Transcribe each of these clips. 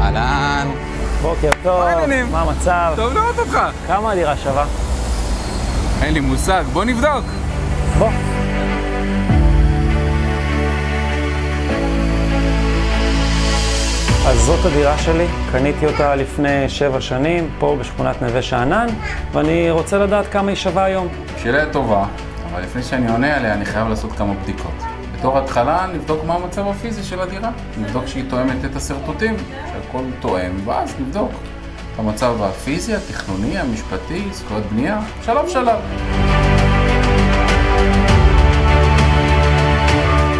אהלן. בוקר טוב, מה העניינים? מה המצב? טוב לראות אותך. כמה הדירה שווה? אין לי מושג, בוא נבדוק. בוא. אז זאת הדירה שלי, קניתי אותה לפני 7 שנים, פה בשכונת נווה שאנן, ואני רוצה לדעת כמה היא שווה היום. שאלה טובה, אבל לפני שאני עונה עליה אני חייב לעשות כמה בדיקות. בתור התחלה נבדוק מה המצב הפיזי של הדירה, נבדוק שהיא תואמת את השרטוטים, שהכל תואם, ואז נבדוק את המצב הפיזי, התכנוני, המשפטי, זכויות בנייה, שלב שלב.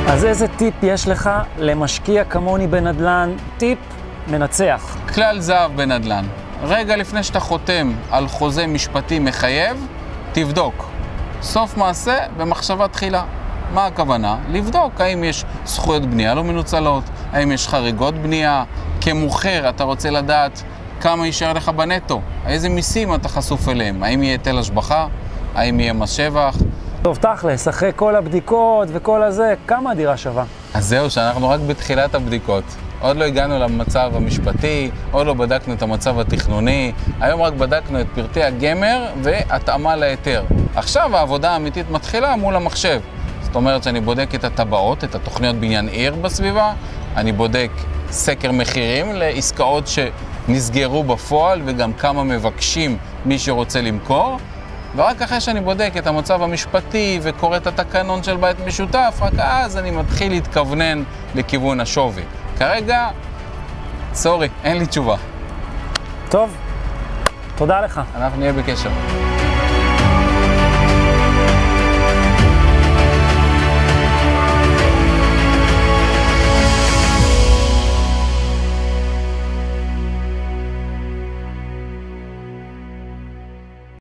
אז איזה טיפ יש לך למשקיע כמוני בנדל"ן? טיפ מנצח. כלל זהב בנדל"ן. רגע לפני שאתה חותם על חוזה משפטי מחייב, תבדוק. סוף מעשה במחשבה תחילה. מה הכוונה? לבדוק האם יש זכויות בנייה לא מנוצלות, האם יש חריגות בנייה, כמוכר אתה רוצה לדעת כמה יישאר לך בנטו, איזה מיסים אתה חשוף אליהם, האם יהיה היטל השבחה, האם יהיה מס שבח. טוב, תכלס, אחרי כל הבדיקות וכל הזה, כמה הדירה שווה? אז זהו, שאנחנו רק בתחילת הבדיקות. עוד לא הגענו למצב המשפטי, עוד לא בדקנו את המצב התכנוני, היום רק בדקנו את פרטי הגמר והתאמה להיתר. עכשיו העבודה האמיתית מתחילה מול המחשב. זאת אומרת שאני בודק את הטבעות, את התוכניות בניין עיר בסביבה, אני בודק סקר מחירים לעסקאות שנסגרו בפועל וגם כמה מבקשים מי שרוצה למכור, ורק אחרי שאני בודק את המצב המשפטי וקורא את התקנון של בית משותף, רק אז אני מתחיל להתכוונן לכיוון השווי. כרגע, סורי, אין לי תשובה. טוב, תודה לך. אנחנו נהיה בקשר.